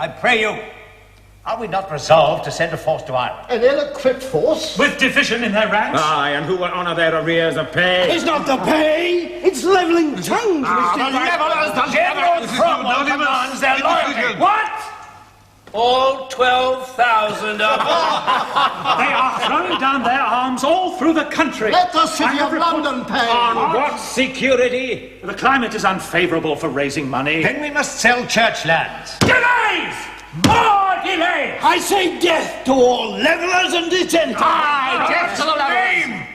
I pray you, are we not resolved to send a force to Ireland? An ill-equipped force? With division in their ranks? Aye, and who will honour their arrears of pay? It's not the pay! It's levelling tongues, Mr. The levellers, the General Cromwell commands their loyalty. What? All 12,000 of them. They are throwing down their arms all through the country. Let the City of London pay. On what security? The climate is unfavourable for raising money. Then we must sell church lands. Delays! More delays! I say death to all levellers and dissenters. Aye, death to the levellers.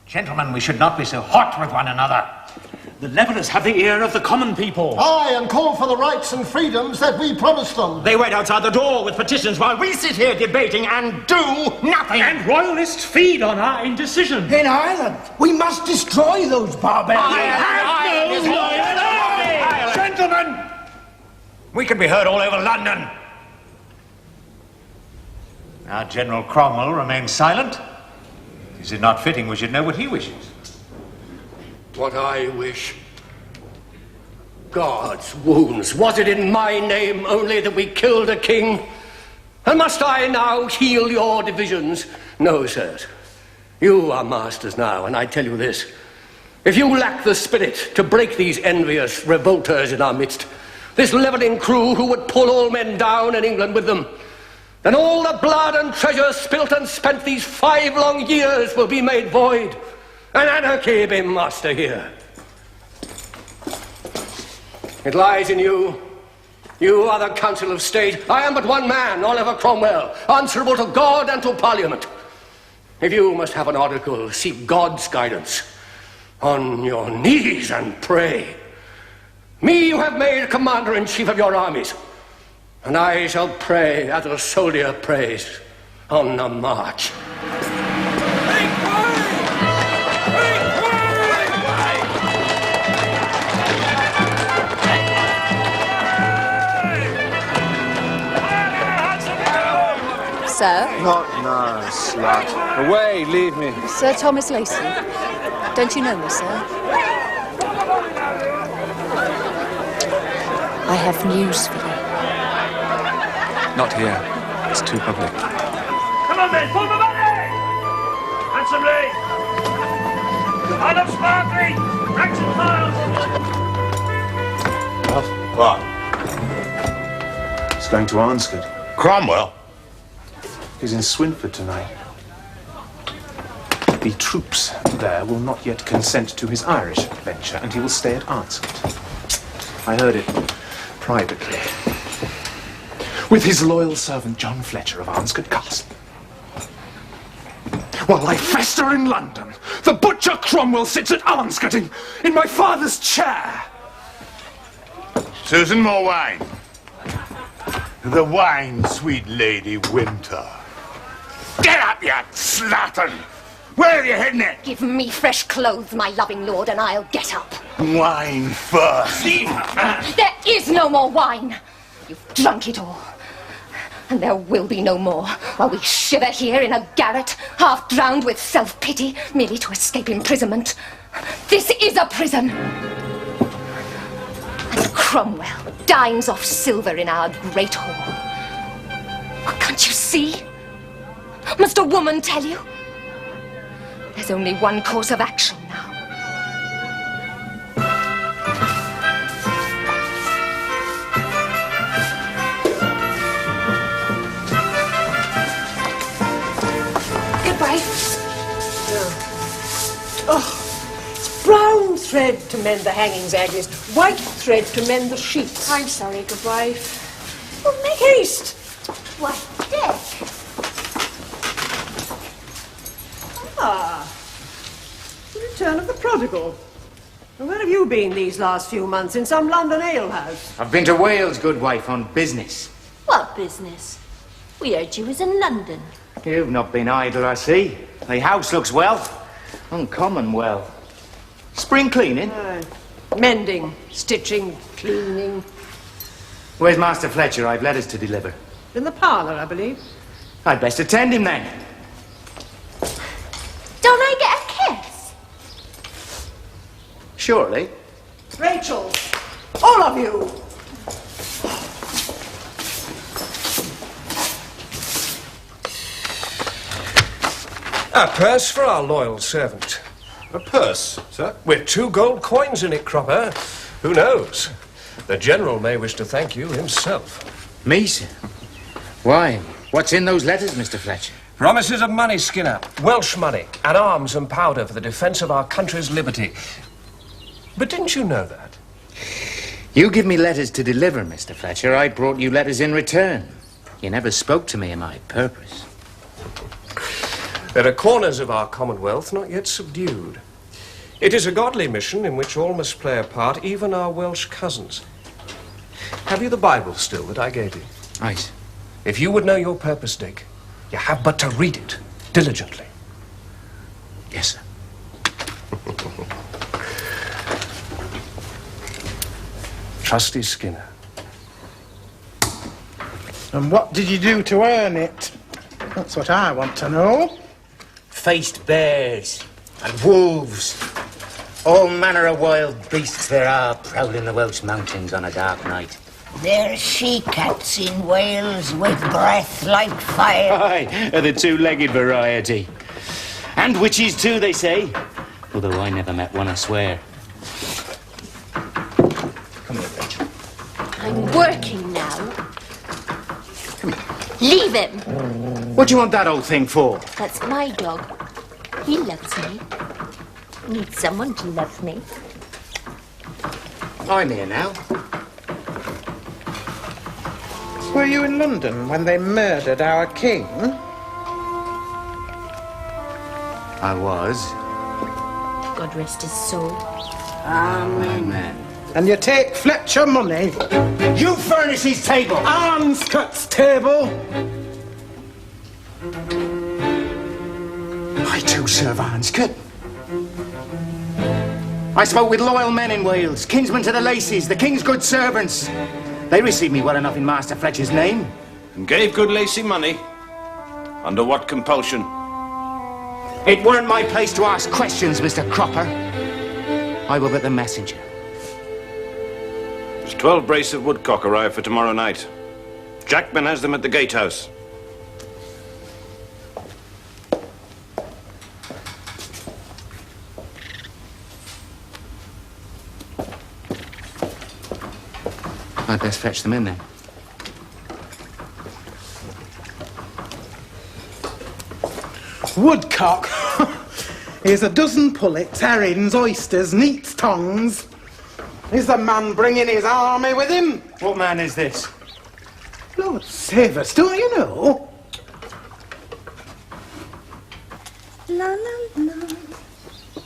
Gentlemen, we should not be so hot with one another. The levellers have the ear of the common people. Aye, and call for the rights and freedoms that we promised them. They wait outside the door with petitions while we sit here debating and do nothing. And royalists feed on our indecision. In Ireland, we must destroy those barbarians. Gentlemen, we can be heard all over London. Now, General Cromwell remains silent. Is it not fitting we should know what he wishes? What I wish. God's wounds, was it in my name only that we killed a king? And must I now heal your divisions? No, sirs. You are masters now, and I tell you this. If you lack the spirit to break these envious revolters in our midst, this levelling crew who would pull all men down and England with them, then all the blood and treasure spilt and spent these 5 long years will be made void, and anarchy be master here. It lies in you. You are the Council of State. I am but one man, Oliver Cromwell, answerable to God and to Parliament. If you must have an article, seek God's guidance. On your knees and pray. Me you have made commander-in-chief of your armies, and I shall pray as a soldier prays on the march. Sir? Not now, slut. Away, leave me. Sir Thomas Lacey. Don't you know me, sir? I have news for you. Not here. It's too public. Come on, men, pull the money! Handsomely! Line up smartly! Ranks and files! What? He's going to Arnescote. Cromwell? He's in Swinford tonight. The troops there will not yet consent to his Irish venture, and he will stay at Arnescote. I heard it privately. With his loyal servant John Fletcher of Arnescote Castle. While I fester in London, the butcher Cromwell sits at Arnescote in my father's chair. Susan, more wine. The wine, sweet Lady Winter. Get up, you slattern! Where are you heading it? Give me fresh clothes, my loving lord, and I'll get up. Wine first. There is no more wine. You've drunk it all. And there will be no more while we shiver here in a garret, half drowned with self-pity, merely to escape imprisonment. This is a prison. And Cromwell dines off silver in our great hall. What, can't you see? Must a woman tell you? There's only one course of action now. Goodbye. Oh, it's brown thread to mend the hangings, Agnes. White thread to mend the sheets. I'm sorry, good wife. Oh, make haste. Why, Dick. Ah, the return of the prodigal. And where have you been these last few months? In some London alehouse? I've been to Wales, good wife, on business. What business? We heard you was in London. You've not been idle, I see. The house looks well. Uncommon well. Spring cleaning? Mending, stitching, cleaning. Where's Master Fletcher? I've letters to deliver. In the parlour, I believe. I'd best attend him then. Don't I get a kiss? Surely. Rachel, all of you. A purse for our loyal servant. A purse, sir? With 2 gold coins in it, Cropper. Who knows? The General may wish to thank you himself. Me, sir? Why? What's in those letters, Mr. Fletcher? Promises of money, Skinner. Welsh money and arms and powder for the defence of our country's liberty. But didn't you know that? You give me letters to deliver, Mr. Fletcher. I brought you letters in return. You never spoke to me of my purpose. There are corners of our Commonwealth not yet subdued. It is a godly mission in which all must play a part, even our Welsh cousins. Have you the Bible still that I gave you? Aye, sir. If you would know your purpose, Dick, you have but to read it diligently. Yes, sir. Trusty Skinner. And what did you do to earn it? That's what I want to know. Faced bears and wolves. All manner of wild beasts there are prowling the Welsh mountains on a dark night. There's she-cats in Wales with breath like fire. Aye, the 2-legged variety. And witches too, they say. Although I never met one, I swear. Come here, Rachel. I'm working now. Leave him. What do you want that old thing for? That's my dog. He loves me. Need someone to love me. I'm here now. Were you in London when they murdered our king? I was. God rest his soul. Amen. And you take Fletcher money? You furnish his table! Arnescote's table! I too serve Arnescote. I spoke with loyal men in Wales, kinsmen to the Lacys, the king's good servants. They received me well enough in Master Fletcher's name. And gave good Lacey money? Under what compulsion? It weren't my place to ask questions, Mr. Cropper. I were but the messenger. There's 12 brace of woodcock arrive for tomorrow night. Jackman has them at the gatehouse. I'd best fetch them in then. Woodcock? Here's a dozen pullets, herrings, oysters, neat's tongues. Is the man bringing his army with him? What man is this? Lord save us, don't you know? La, la, la,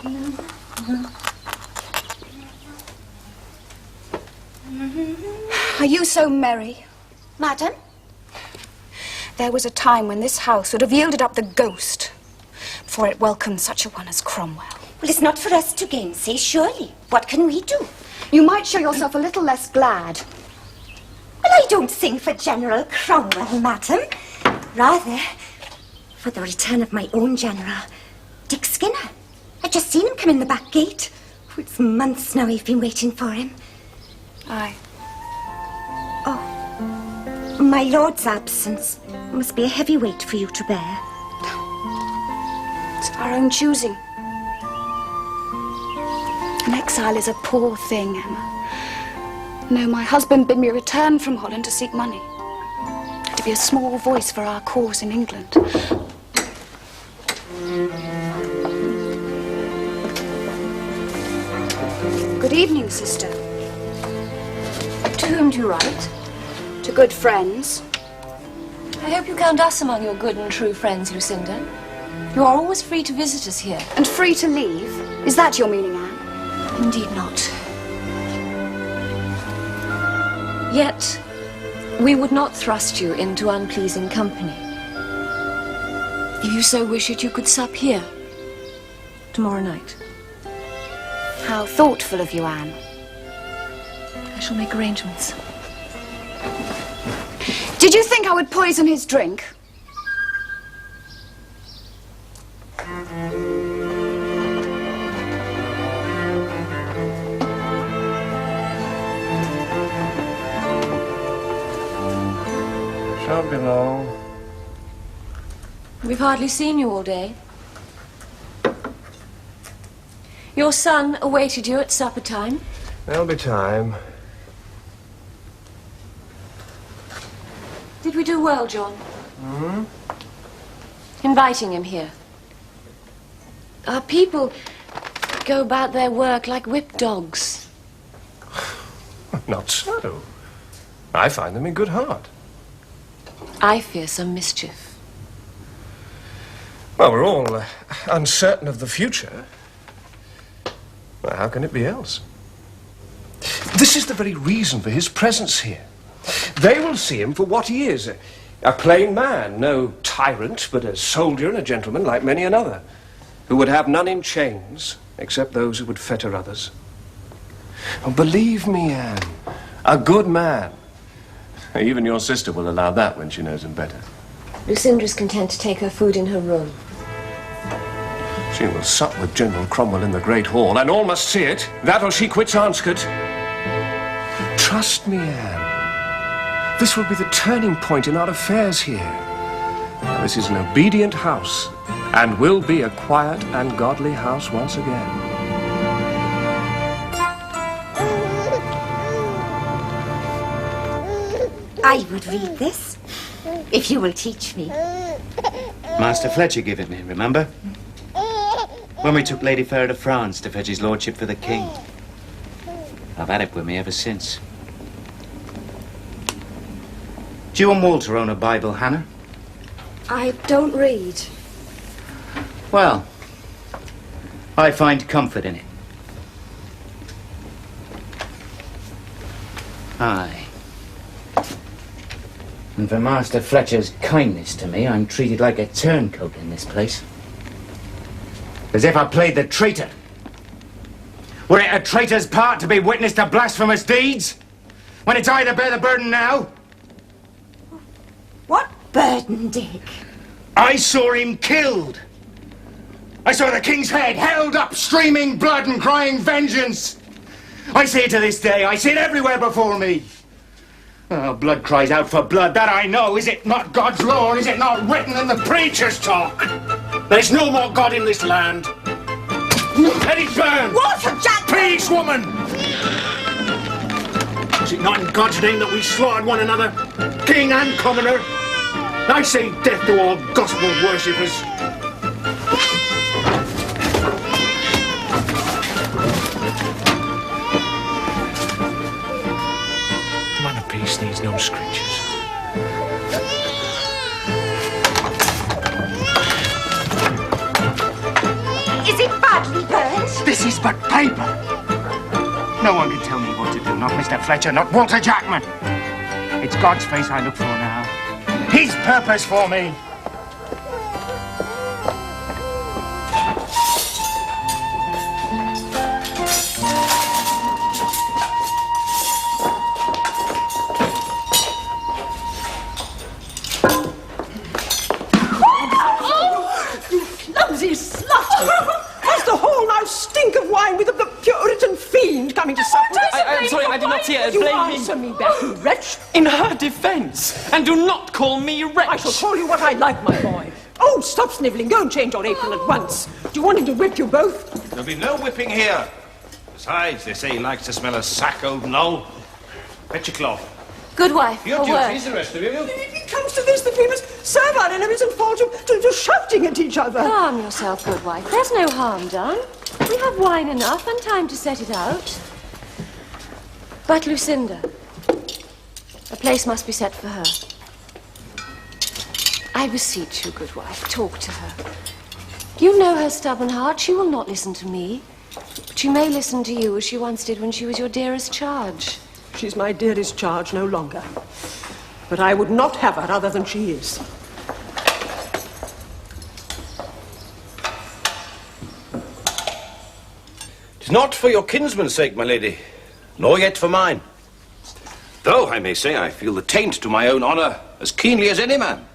la, la. Are you so merry? Madam? There was a time when this house would have yielded up the ghost before it welcomed such a one as Cromwell. Well, it's not for us to gainsay, surely. What can we do? You might show yourself a little less glad. Well, I don't sing for General Cromwell, madam. Rather, for the return of my own general, Dick Skinner. I've just seen him come in the back gate. It's months now I've been waiting for him. Aye. Oh, my lord's absence must be a heavy weight for you to bear. It's our own choosing. An exile is a poor thing, Emma. No, my husband bid me return from Holland to seek money. To be a small voice for our cause in England. Good evening, sister. To whom do you write? To good friends. I hope you count us among your good and true friends, Lucinda. You are always free to visit us here. And free to leave? Is that your meaning, Anne? Indeed not. Yet, we would not thrust you into unpleasing company. If you so wish it, you could sup here tomorrow night. How thoughtful of you, Anne. I shall make arrangements. Did you think I would poison his drink? Shan't be long. We've hardly seen you all day. Your son awaited you at supper time. There'll be time. Did we do well, John? Hmm? Inviting him here. Our people go about their work like whipped dogs. Not so. I find them in good heart. I fear some mischief. Well, we're all uncertain of the future. Well, how can it be else? This is the very reason for his presence here. They will see him for what he is, a plain man, no tyrant, but a soldier and a gentleman like many another, who would have none in chains, except those who would fetter others. Oh, believe me, Anne, a good man. Even your sister will allow that when she knows him better. Lucinda's content to take her food in her room. She will sup with General Cromwell in the Great Hall, and all must see it, that or she quits Arnescote. Trust me, Anne. This will be the turning point in our affairs here. Now, this is an obedient house, and will be a quiet and godly house once again. I would read this, if you will teach me. Master Fletcher gave it me, remember? When we took Lady Fair to France to fetch his lordship for the king. I've had it with me ever since. Do you and Walter own a Bible, Hannah? I don't read. Well, I find comfort in it. Aye. And for Master Fletcher's kindness to me, I'm treated like a turncoat in this place. As if I played the traitor. Were it a traitor's part to be witness to blasphemous deeds? When it's I that bear the burden now? What burden, Dick? I saw him killed. I saw the king's head held up, streaming blood and crying vengeance. I see it to this day. I see it everywhere before me. Oh, blood cries out for blood, that I know. Is it not God's law? Is it not written in the preacher's talk? There's no more God in this land. Let it burn! Walter Jack! Please, woman! Is it not in God's name that we slaughtered one another? King and commoner? I say death to all gospel worshippers. Man of peace needs no screeches. Is it badly burnt? This is but paper. No one can tell me what to do. Not Mr. Fletcher, not Walter Jackman. It's God's face I look for now. His purpose for me. Clumsy slut! Does the whole now stink of wine with the Puritan fiend coming to supper? I'm sorry, I did not hear. You Blame me. answer me back, you wretch! In her defense. And do not call me wretch. I shall call you what I like, my boy. Oh, stop snivelling. Go and change your apron at once. Do you want him to whip you both? There'll be no whipping here. Besides, they say he likes to smell a sack, old Noel. Fetch your cloth. Good wife, Your a word. duties, the rest of you. If it comes to this, that we must serve our enemies and fall to shouting at each other. Calm yourself, good wife. There's no harm done. We have wine enough and time to set it out. But Lucinda, a place must be set for her. I beseech you, good wife, talk to her. You know her stubborn heart. She will not listen to me. But she may listen to you as she once did when she was your dearest charge. She's my dearest charge no longer. But I would not have her other than she is. Tis not for your kinsman's sake, my lady, nor yet for mine. Though, I may say, I feel the taint to my own honour as keenly as any man,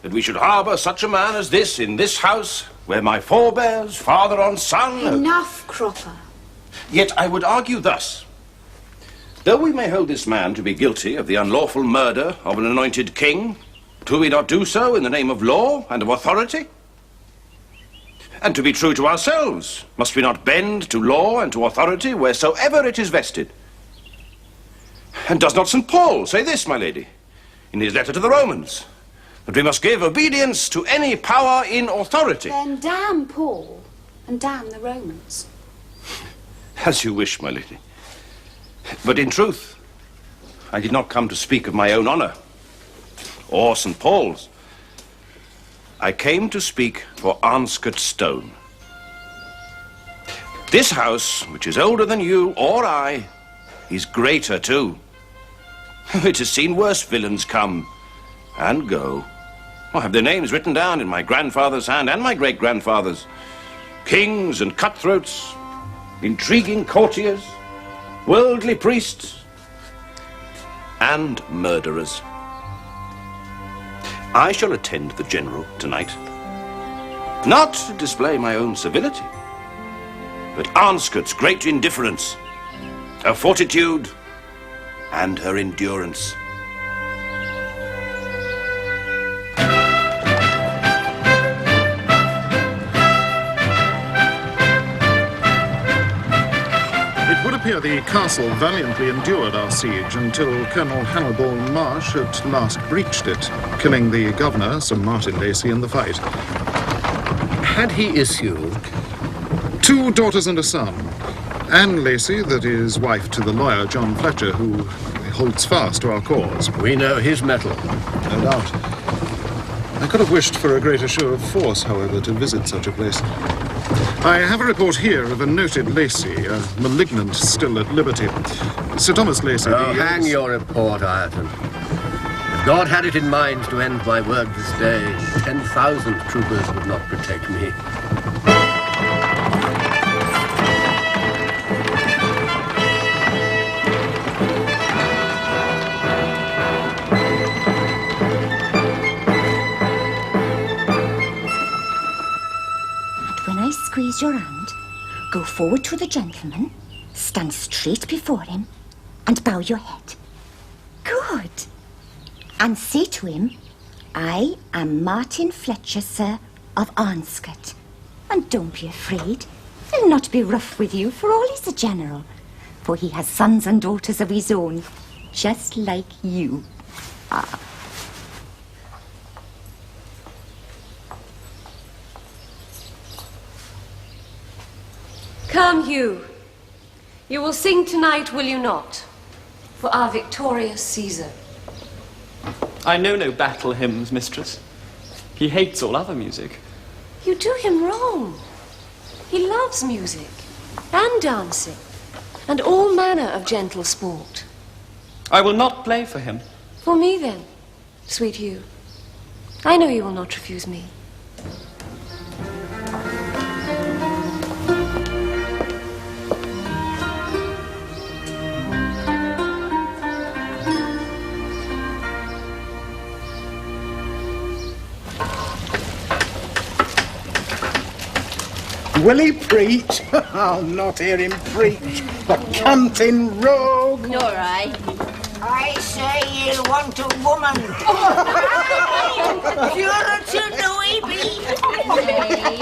that we should harbour such a man as this in this house, where my forebears, father on son... Enough, Cropper. Yet I would argue thus. Though we may hold this man to be guilty of the unlawful murder of an anointed king, do we not do so in the name of law and of authority? And to be true to ourselves, must we not bend to law and to authority wheresoever it is vested? And does not St. Paul say this, my lady, in his letter to the Romans, that we must give obedience to any power in authority? Then damn Paul and damn the Romans. As you wish, my lady. But in truth, I did not come to speak of my own honor, or St. Paul's. I came to speak for Arnescote Stone. This house, which is older than you or I, is greater too. It has seen worse villains come and go. I have their names written down in my grandfather's hand and my great-grandfather's. Kings and cutthroats, intriguing courtiers, worldly priests, and murderers. I shall attend the general tonight, not to display my own civility, but Arnescote's great indifference, her fortitude, and her endurance. It would appear the castle valiantly endured our siege until Colonel Hannibal Marsh at last breached it, killing the governor, Sir Martin Lacy, in the fight. Had he issue? 2 daughters and a son. Anne Lacy, that is wife to the lawyer John Fletcher, who holds fast to our cause. We know his mettle. No doubt. I could have wished for a greater show of force, however, to visit such a place. I have a report here of a noted Lacy, a malignant still at liberty. Sir Thomas Lacy. Oh, hang your report, Ireton. If God had it in mind to end my work this day, 10,000 troopers would not protect me. Squeeze your hand, go forward to the gentleman, stand straight before him, and bow your head. Good. And say to him, I am Martin Fletcher, sir, of Arnescote. And don't be afraid. He'll not be rough with you, for all he's a general. For he has sons and daughters of his own, just like you. Ah. Come, Hugh. You will sing tonight, will you not? For our victorious Caesar. I know no battle hymns, mistress. He hates all other music. You do him wrong. He loves music, and dancing, and all manner of gentle sport. I will not play for him. For me, then, sweet Hugh. I know you will not refuse me. Will he preach? I'll not hear him preach. The canting rogue. Nor I. I say he'll want a woman. Puritan though he be.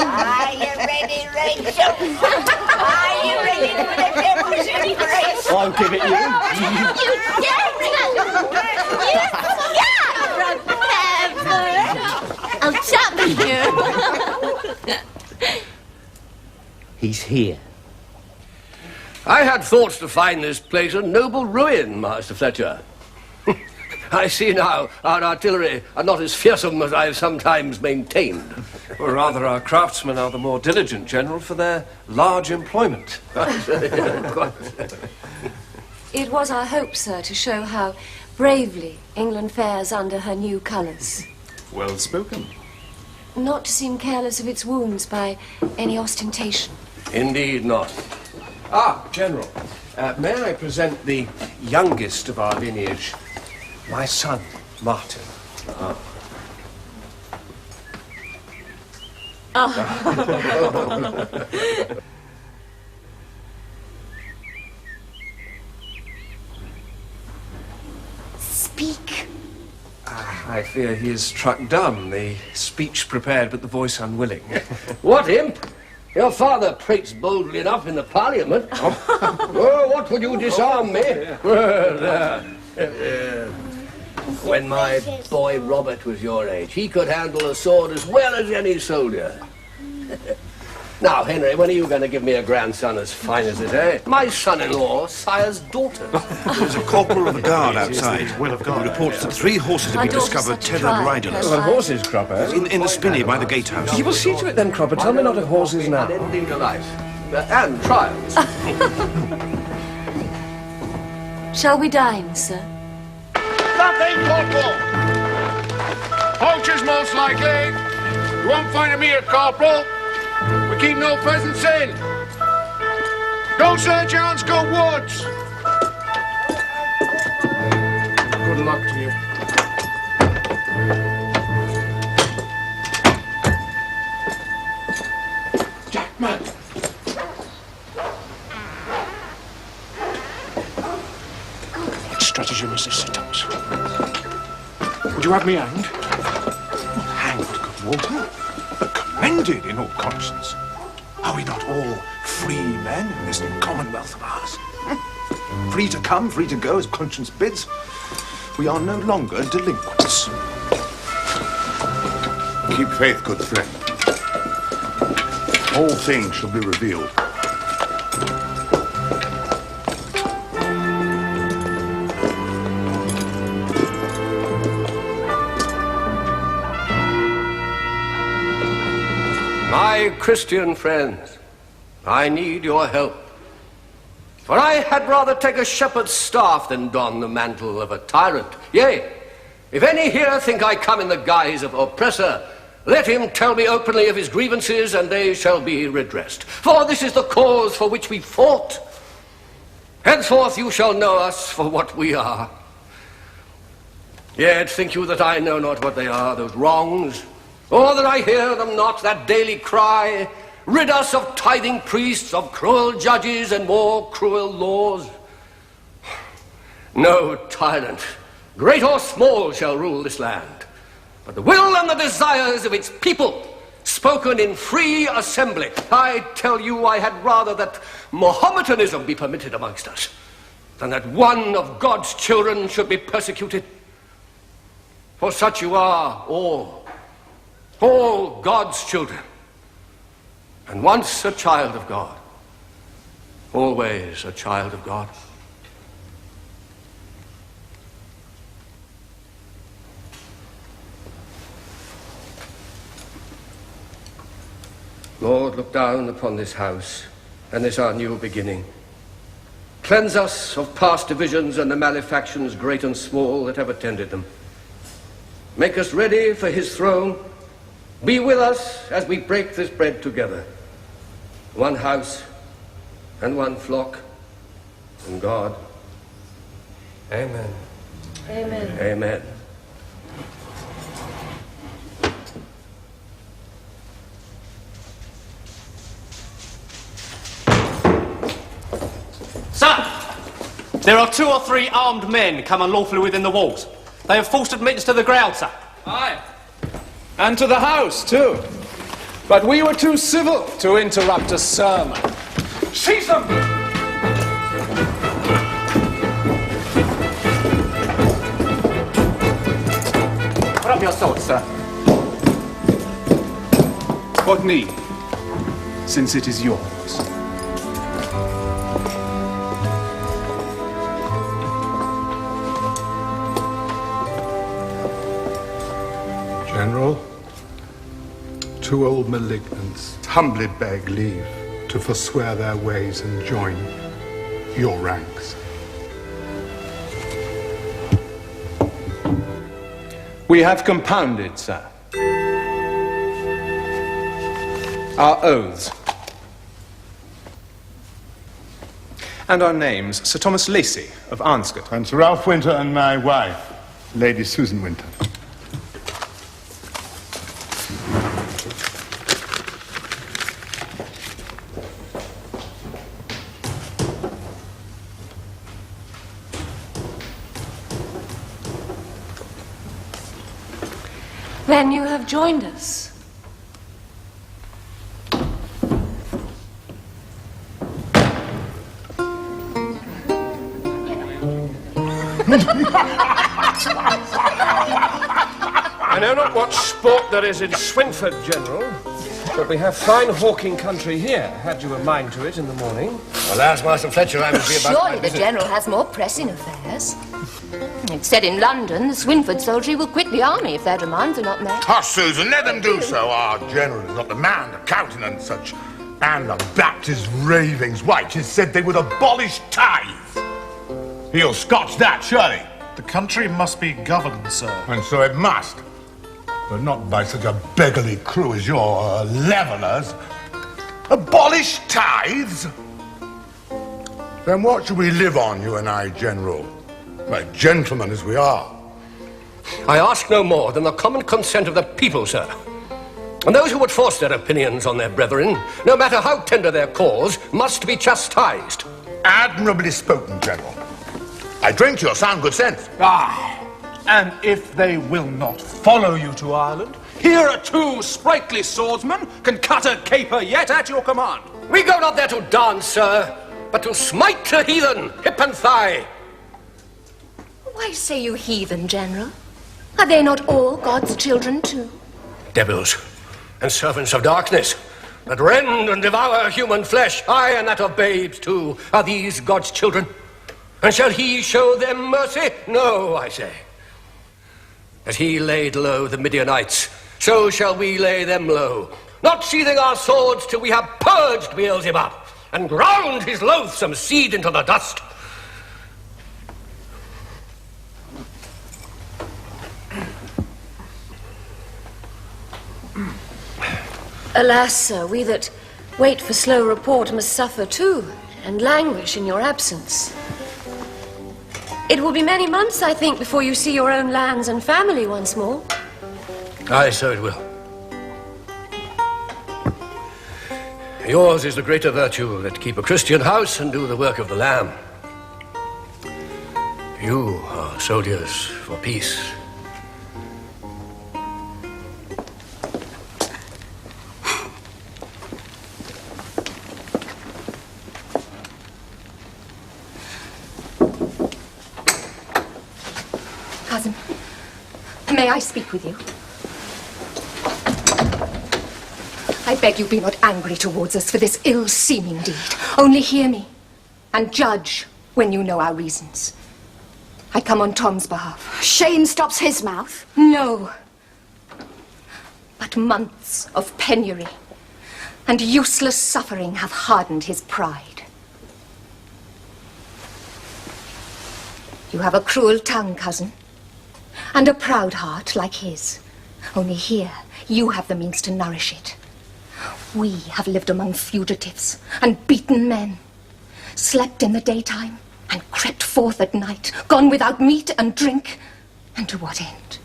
Are you ready, Rachel? Are you ready for the devil's embrace? I'll give it you. I'll chop you. He's here. I had thoughts to find this place a noble ruin, Master Fletcher. I see now our artillery are not as fearsome as I've sometimes maintained. Or rather, our craftsmen are the more diligent, General, for their large employment. It was our hope, sir, to show how bravely England fares under her new colours. Well spoken. Not to seem careless of its wounds by any ostentation. Indeed not. Ah, General, may I present the youngest of our lineage, my son, Martin. Speak. I fear he is struck dumb, the speech prepared but the voice unwilling. What, imp? Your father prates boldly enough in the Parliament. Oh, what would you disarm me? When my boy Robert was your age, he could handle a sword as well as any soldier. Now, Henry, when are you going to give me a grandson as fine as this, eh? My son-in-law, sire's daughter. There's a corporal of the guard outside. Who reports that 3 horses have been discovered tethered riderless. What horses, Cropper? In the spinney by the gatehouse. You will see to it then, Cropper. Tell me not of horses now. Ending to life. And trials. Shall we dine, sir? Nothing, Corporal! Poachers, most likely. You won't find me here, Corporal. We keep no pheasants in. Go search Arnescote woods. Good luck to you. Jackman! What stratagem is this, Sir Thomas? Would you have me hanged? Not hanged, good Walter, but commended in all conscience. Are we not all free men in this commonwealth of ours? Free to come, free to go, as conscience bids. We are no longer delinquents. Keep faith, good friend. All things shall be revealed. My Christian friends, I need your help. For I had rather take a shepherd's staff than don the mantle of a tyrant. Yea, if any here think I come in the guise of oppressor, let him tell me openly of his grievances, and they shall be redressed. For this is the cause for which we fought. Henceforth you shall know us for what we are. Yet think you that I know not what they are, those wrongs? Or that I hear them not, that daily cry, rid us of tithing priests, of cruel judges, and more cruel laws? No tyrant, great or small, shall rule this land, but the will and the desires of its people, spoken in free assembly. I tell you, I had rather that Mahometanism be permitted amongst us, than that one of God's children should be persecuted. For such you are, all God's children. And once a child of God, always a child of God. Lord, look down upon this house and this our new beginning. Cleanse us of past divisions and the malefactions, great and small, that have attended them. Make us ready for his throne. Be with us as we break this bread together. One house and one flock and God. Amen. Amen. Amen. Sir, there are 2 or 3 armed men come unlawfully within the walls. They have forced admittance to the ground, sir. Aye. And to the house, too. But we were too civil to interrupt a sermon. Seize them! Put up your sword, sir. What need, since it is yours? General, 2 old malignants humbly beg leave to forswear their ways and join your ranks. We have compounded, sir. Our oaths. And our names, Sir Thomas Lacey of Arnescote. And Sir Ralph Winter and my wife, Lady Susan Winter. Then you have joined us. I know not what sport there is in Swinford, General, but we have fine hawking country here, had you a mind to it in the morning. Alas, Master Fletcher, I must be about Surely the General has more pressing affairs. It's said in London, the Swinford soldiery will quit the army if their demands are not met. Hush, Susan, let them do so. Our general is not the man to countenance such Anabaptist ravings. Why, 'tis said they would abolish tithes. He'll scotch that, surely. The country must be governed, sir. And so it must. But not by such a beggarly crew as your levellers. Abolish tithes? Then what should we live on, you and I, General? Like gentlemen as we are. I ask no more than the common consent of the people, sir. And those who would force their opinions on their brethren, no matter how tender their cause, must be chastised. Admirably spoken, General. I drink to your sound good sense. Aye. And if they will not follow you to Ireland, here are 2 sprightly swordsmen can cut a caper yet at your command. We go not there to dance, sir, but to smite a heathen, hip and thigh. Why say you heathen, General? Are they not all God's children too? Devils and servants of darkness that rend and devour human flesh, aye, and that of babes too, are these God's children? And shall he show them mercy? No, I say. As he laid low the Midianites, so shall we lay them low, not sheathing our swords till we have purged Beelzebub and ground his loathsome seed into the dust. Alas, sir, we that wait for slow report must suffer too, and languish in your absence. It will be many months, I think, before you see your own lands and family once more. Aye, so it will. Yours is the greater virtue that keep a Christian house and do the work of the Lamb. You are soldiers for peace. Cousin, may I speak with you? I beg you be not angry towards us for this ill-seeming deed. Only hear me, and judge when you know our reasons. I come on Tom's behalf. Shame stops his mouth? No. But months of penury and useless suffering have hardened his pride. You have a cruel tongue, cousin, and a proud heart like his. Only here, you have the means to nourish it. We have lived among fugitives and beaten men, slept in the daytime and crept forth at night, gone without meat and drink. And to what end?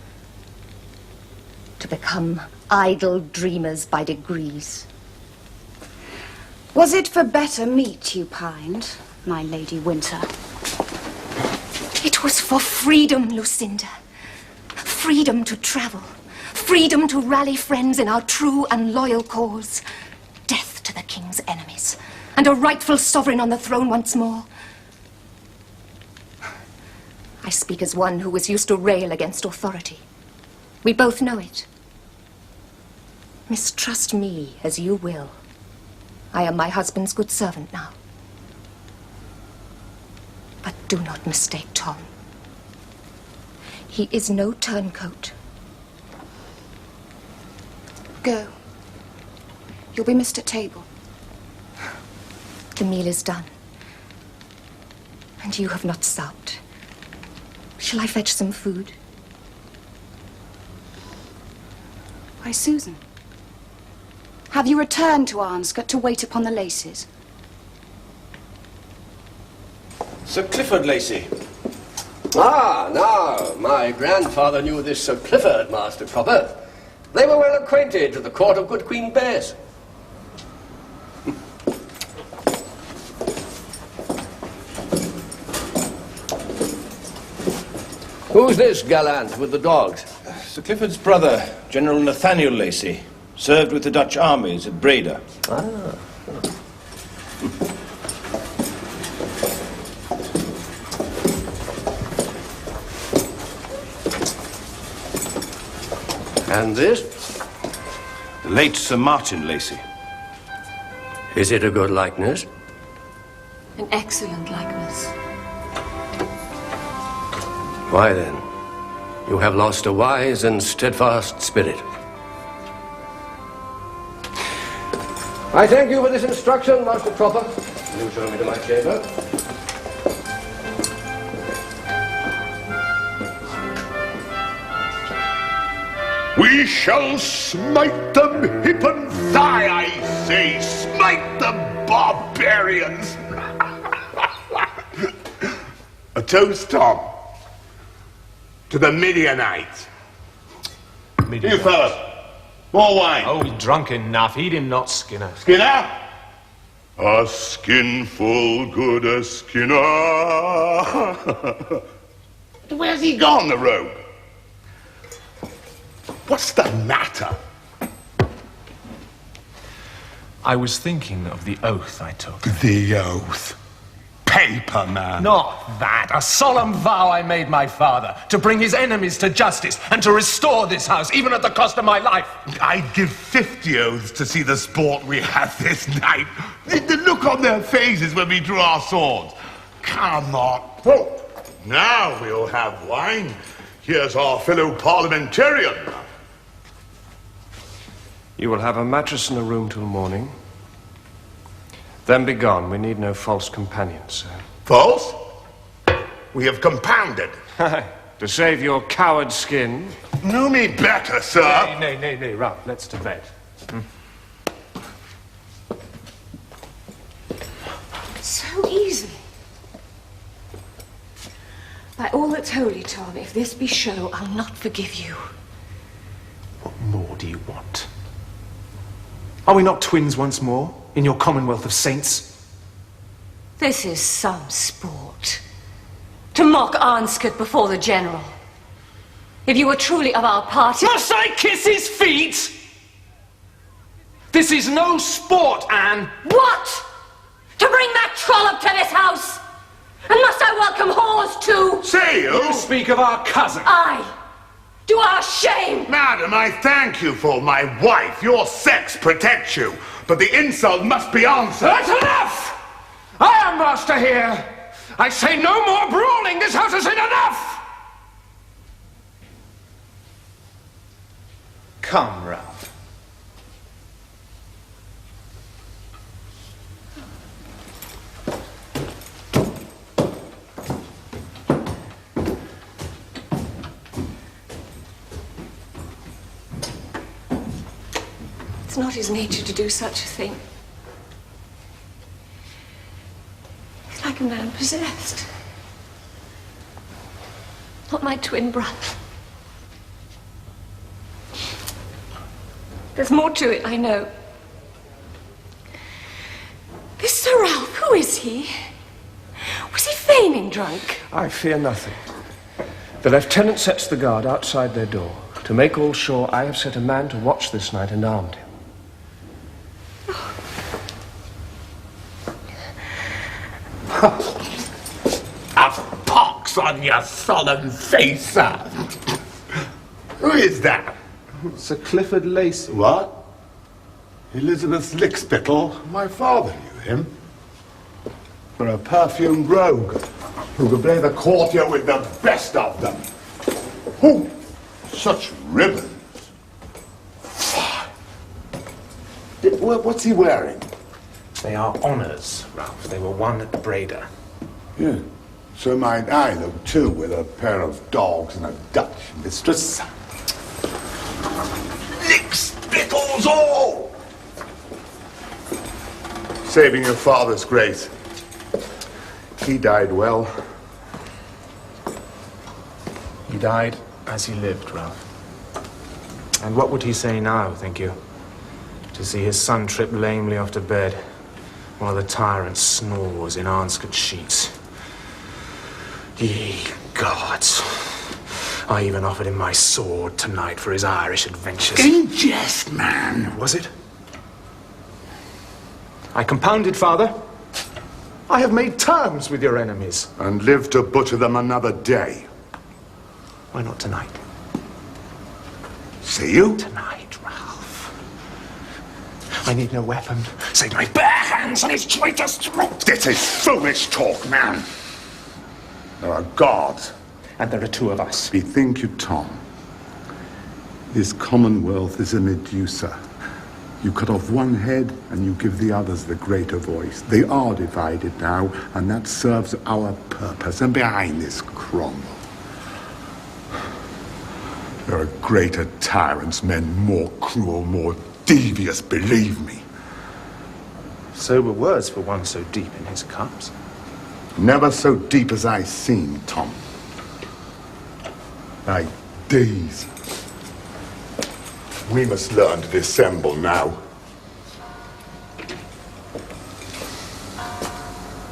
To become idle dreamers by degrees. Was it for better meat you pined, my Lady Winter? It was for freedom, Lucinda. Freedom to travel. Freedom to rally friends in our true and loyal cause. Death to the king's enemies. And a rightful sovereign on the throne once more. I speak as one who was used to rail against authority. We both know it. Mistrust me as you will. I am my husband's good servant now. But do not mistake Tom. He is no turncoat. Go. You'll be missed at table. The meal is done. And you have not supped. Shall I fetch some food? Why, Susan, have you returned to Arnescote to wait upon the Laces? Sir Clifford Lacey. Ah, now, my grandfather knew this Sir Clifford, Master Cropper. They were well acquainted to the court of good Queen Bess. Who's this gallant with the dogs? Sir Clifford's brother, General Nathaniel Lacy, served with the Dutch armies at Breda. Ah. And this? The late Sir Martin Lacy. Is it a good likeness? An excellent likeness. Why then, you have lost a wise and steadfast spirit. I thank you for this instruction, Master Cropper. Will you show me to my chamber? We shall smite them hip and thigh, I say. Smite the barbarians. A toast, Tom, to the Midianites. You fellas, more wine. Oh, he's drunk enough. Heed him not, Skinner. Skinner? A skinful good a Skinner. Where's he gone, the rogue? What's the matter? I was thinking of the oath I took. The oath? Paper, man. Not that. A solemn vow I made my father to bring his enemies to justice and to restore this house, even at the cost of my life. I'd give 50 oaths to see the sport we had this night. The look on their faces when we drew our swords. Come on. Oh, now we'll have wine. Here's our fellow parliamentarian. You will have a mattress in the room till morning. Then be gone. We need no false companions, sir. False? We have compounded. To save your coward skin. Know me better, sir. Nay, Ralph, let's to bed. So easily. By all that's holy, Tom, if this be show, I'll not forgive you. What more do you want? Are we not twins once more, in your commonwealth of saints? This is some sport. To mock Arnescote before the general. If you were truly of our party... Must I kiss his feet? This is no sport, Anne. What? To bring that trollop to this house? And must I welcome whores too? Say you? You speak of our cousin. Aye. To our shame. Madam, I thank you for my wife. Your sex protects you. But the insult must be answered. That's enough! I am master here. I say no more brawling. This house has seen enough. Come, Ralph. It's not his nature to do such a thing. He's like a man possessed. Not my twin brother. There's more to it, I know. This Sir Ralph, who is he? Was he feigning drunk? I fear nothing. The lieutenant sets the guard outside their door. To make all sure, I have set a man to watch this night and armed him. A pox on your solemn face, sir. Who is that? Sir Clifford Lacy. What? Elizabeth Lickspittle? My father knew him. For a perfumed rogue who could play the courtier with the best of them. Oh, such ribbons. What's he wearing? They are honours, Ralph. They were won at Breda. Yeah. So might I, though, too, with a pair of dogs and a Dutch mistress. Lickspittles all! Saving your father's grace. He died well. He died as he lived, Ralph. And what would he say now, think you? To see his son trip lamely off to bed while the tyrant snores in Arnescote sheets. Ye gods, I even offered him my sword tonight for his Irish adventures. In jest, man. Was it? I compounded, Father. I have made terms with your enemies. And live to butcher them another day. Why not tonight? See you? Tonight, Ralph. I need no weapon save my bare hands on his traitor's throat. This is foolish talk, man. There are gods. And there are two of us. Bethink you, Tom. This commonwealth is a Medusa. You cut off one head and you give the others the greater voice. They are divided now, and that serves our purpose. And behind this Cromwell, there are greater tyrants, men more cruel, more devious, believe me. Sober words for one so deep in his cups. Never so deep as I seem, Tom. Like days. We must learn to dissemble now.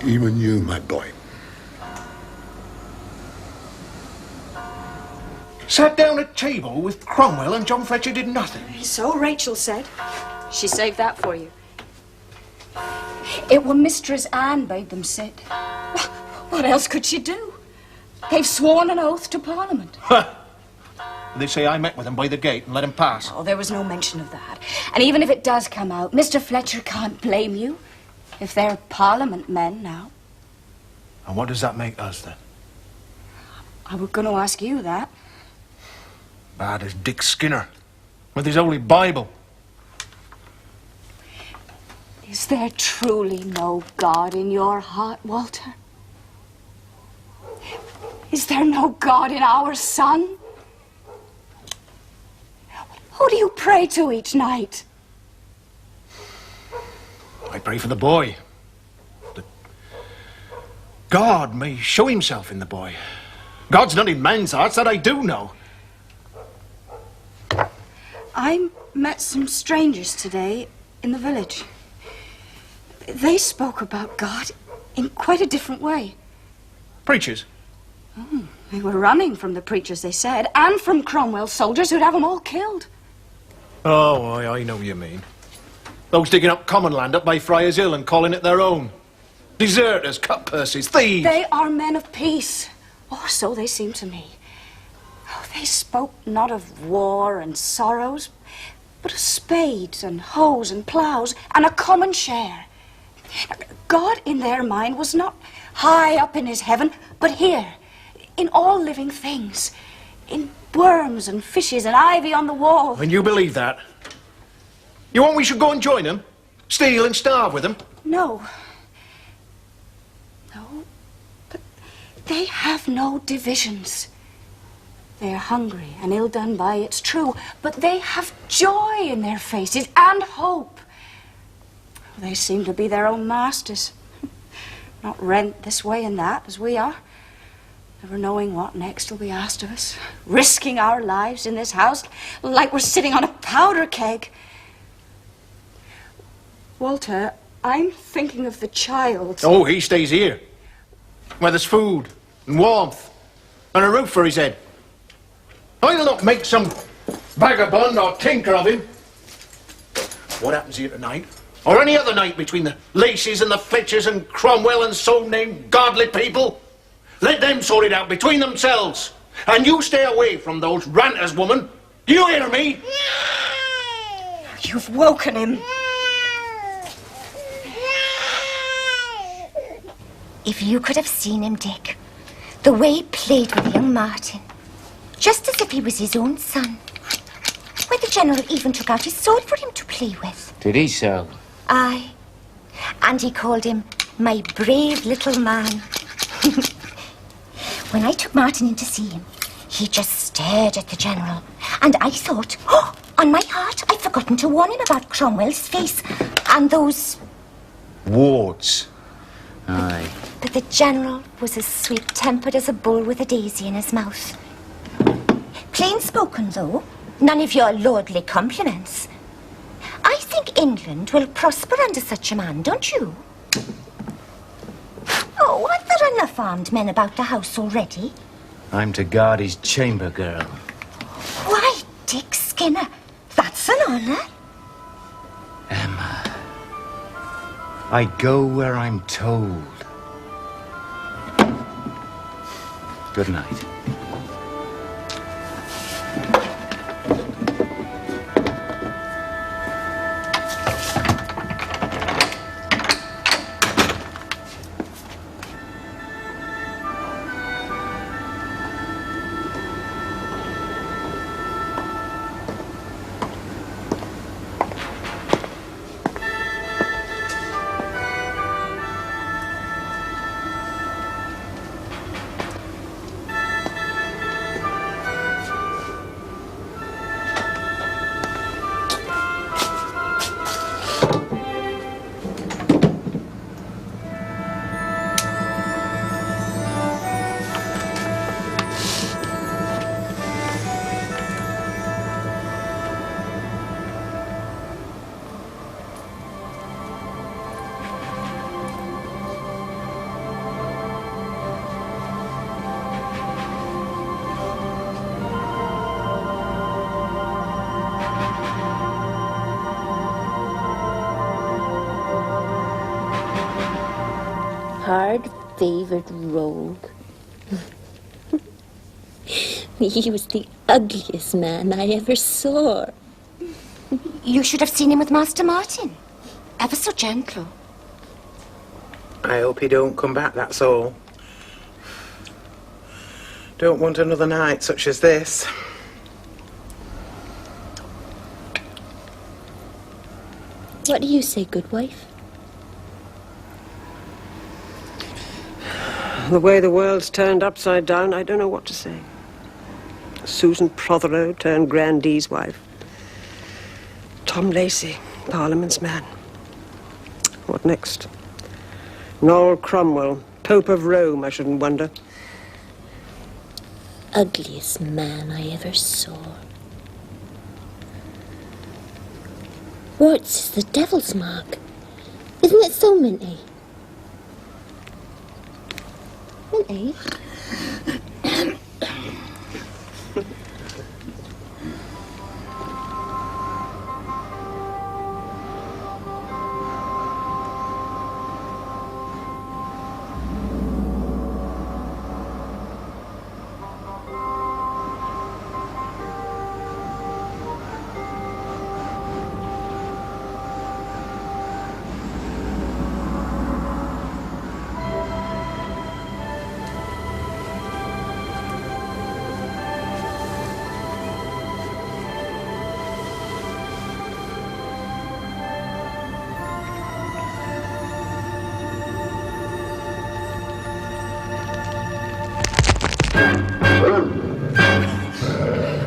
Even you, my boy. Sat down at table with Cromwell and John Fletcher did nothing. So Rachel said. She saved that for you. It were Mistress Anne bade them sit. What else could she do? They've sworn an oath to Parliament. They say I met with them by the gate and let him pass. Oh, there was no mention of that. And even if it does come out, Mr. Fletcher can't blame you. If they're Parliament men now. And what does that make us, then? I was going to ask you that. Bad as Dick Skinner, with his Holy Bible. Is there truly no God in your heart, Walter? Is there no God in our son? Who do you pray to each night? I pray for the boy. That God may show himself in the boy. God's not in men's hearts, that I do know. I met some strangers today in the village. They spoke about God in quite a different way. Preachers? Oh, they were running from the preachers, they said, and from Cromwell's soldiers who'd have them all killed. Oh, I know what you mean. Those digging up common land up by Friars Hill and calling it their own. Deserters, cut-purses, thieves. They are men of peace. Or so they seem to me. Oh, they spoke not of war and sorrows, but of spades and hoes and ploughs and a common share. God in their mind was not high up in his heaven, but here, in all living things, in worms and fishes and ivy on the wall. And you believe that? You want we should go and join them? Steal and starve with them? No. No. But they have no divisions. They're hungry and ill done by, it's true, but they have joy in their faces and hope. They seem to be their own masters. Not rent this way and that, as we are. Never knowing what next will be asked of us. Risking our lives in this house like we're sitting on a powder keg. Walter, I'm thinking of the child. Oh, he stays here. Where there's food and warmth and a roof for his head. I'll not make some vagabond or tinker of him. What happens here tonight, or any other night between the Lacys and the Fletchers and Cromwell and so-named godly people, let them sort it out between themselves. And you stay away from those ranters, woman. Do you hear me? You've woken him. If you could have seen him, Dick, the way he played with young Martin, just as if he was his own son. Why, the General even took out his sword for him to play with. Did he so? Aye. And he called him my brave little man. When I took Martin in to see him, he just stared at the General. And I thought, oh, on my heart, I'd forgotten to warn him about Cromwell's face and those... warts. Aye. But the General was as sweet-tempered as a bull with a daisy in his mouth. Plain spoken, though. None of your lordly compliments. I think England will prosper under such a man, don't you? Oh, aren't there enough armed men about the house already? I'm to guard his chamber girl. Why, Dick Skinner, that's an honour. Emma, I go where I'm told. Good night. Hard-favoured rogue. He was the ugliest man I ever saw. You should have seen him with Master Martin. Ever so gentle. I hope he don't come back, that's all. Don't want another night such as this. What do you say, good wife? The way the world's turned upside down, I don't know what to say. Susan Prothero turned Grandee's wife. Tom Lacey, Parliament's man. What next? Noel Cromwell, Pope of Rome, I shouldn't wonder. Ugliest man I ever saw. Warts is the devil's mark. Isn't it so, Minty? Minty?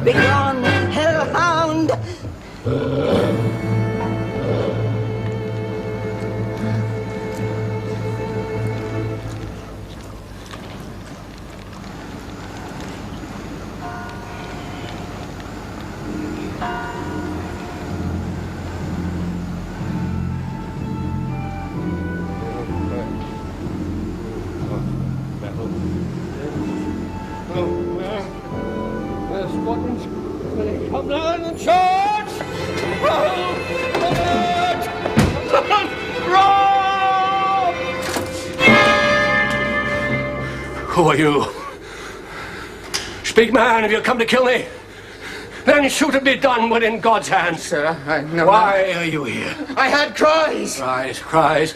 Begone, hellhound! Come down and charge! Who are you? Speak, man, if you come to kill me. Then shoot it be done within God's hands. Sir, I know. Why are you here? I had cries. Cries.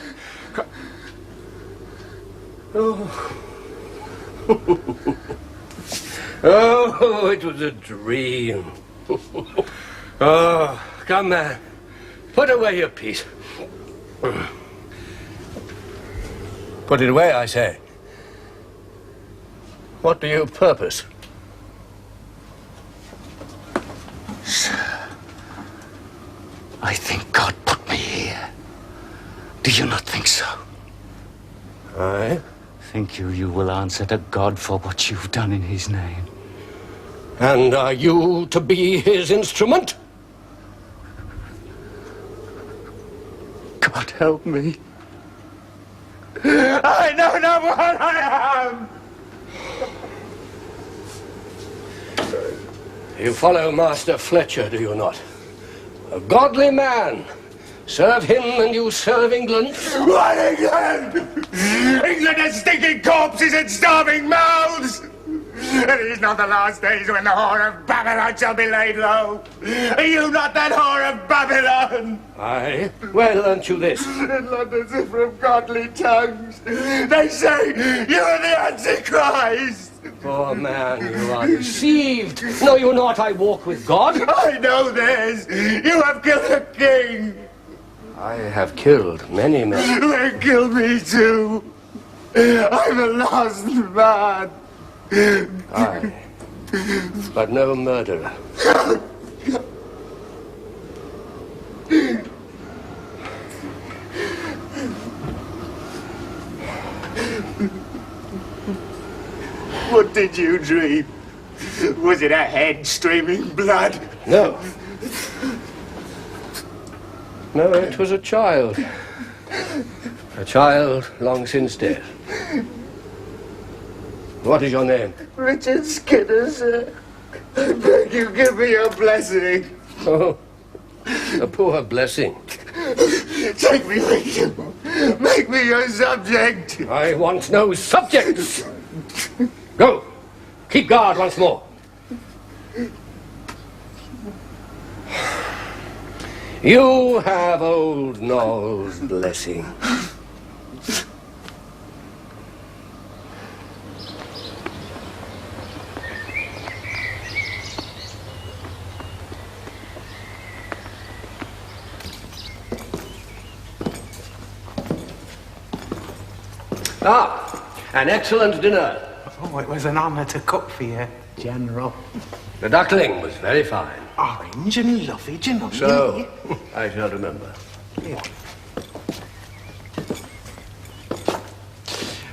Oh. Oh, it was a dream. Oh, come, man. Put away your piece. Put it away, I say. What do you purpose? Sir, I think God put me here. Do you not think so? Aye. Think you will answer to God for what you've done in his name? And are you to be his instrument? God help me. I know not what I am. You follow Master Fletcher, do you not? A godly man. Serve him and you serve England. What, England? England has stinking corpses and starving mouths! And these not the last days when the whore of Babylon shall be laid low. Are you not that whore of Babylon? Aye. Where learnt you this? In London, from godly tongues. They say you are the Antichrist. Poor man, you are deceived. No, you're not. I walk with God. I know this. You have killed a king. I have killed many men. They killed me too. I'm a lost man. Aye, but no murderer. What did you dream? Was it a head streaming blood? No. No, it was a child. A child long since dead. What is your name? Richard Skinner, sir. I beg you, give me your blessing. Oh, a poor blessing. Take me with you. Make me your subject. I want no subjects. Go. Keep guard once more. You have old Noel's blessing. Ah, an excellent dinner. Oh, it was an honour to cook for you, General. The duckling was very fine. Orange and lovely, do you know? So, I shall remember. Yeah.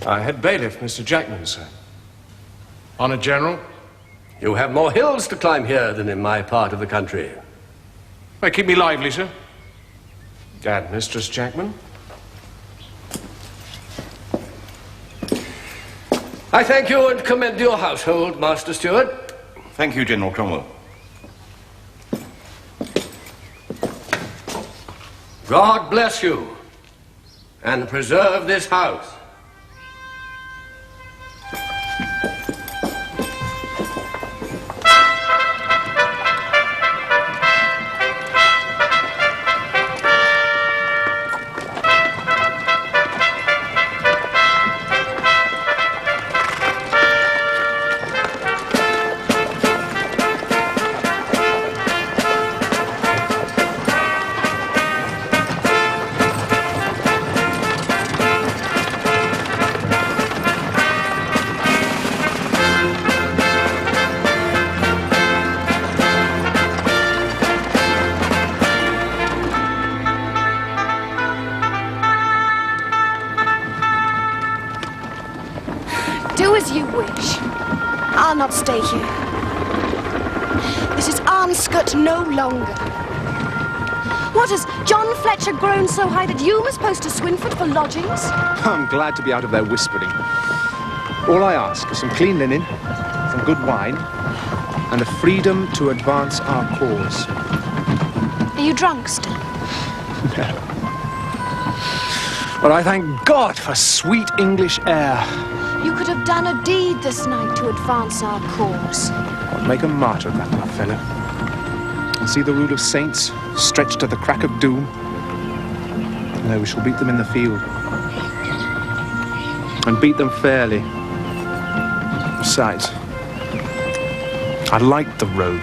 Head bailiff, Mr. Jackman, sir. Honoured General. You have more hills to climb here than in my part of the country. Well, keep me lively, sir. And Mistress Jackman. I thank you and commend your household, Master Steward. Thank you, General Cromwell. God bless you and preserve this house. Do as you wish. I'll not stay here. This is Arnescote no longer. What, has John Fletcher grown so high that you must post to Swinford for lodgings? I'm glad to be out of their whispering. All I ask is some clean linen, some good wine, and the freedom to advance our cause. Are you drunk still? No. But I thank God for sweet English air. You could have done a deed this night to advance our cause. I'll make a martyr of that little fellow. And see the rule of saints stretched to the crack of doom. No, we shall beat them in the field. And beat them fairly. Besides, I like the rogue.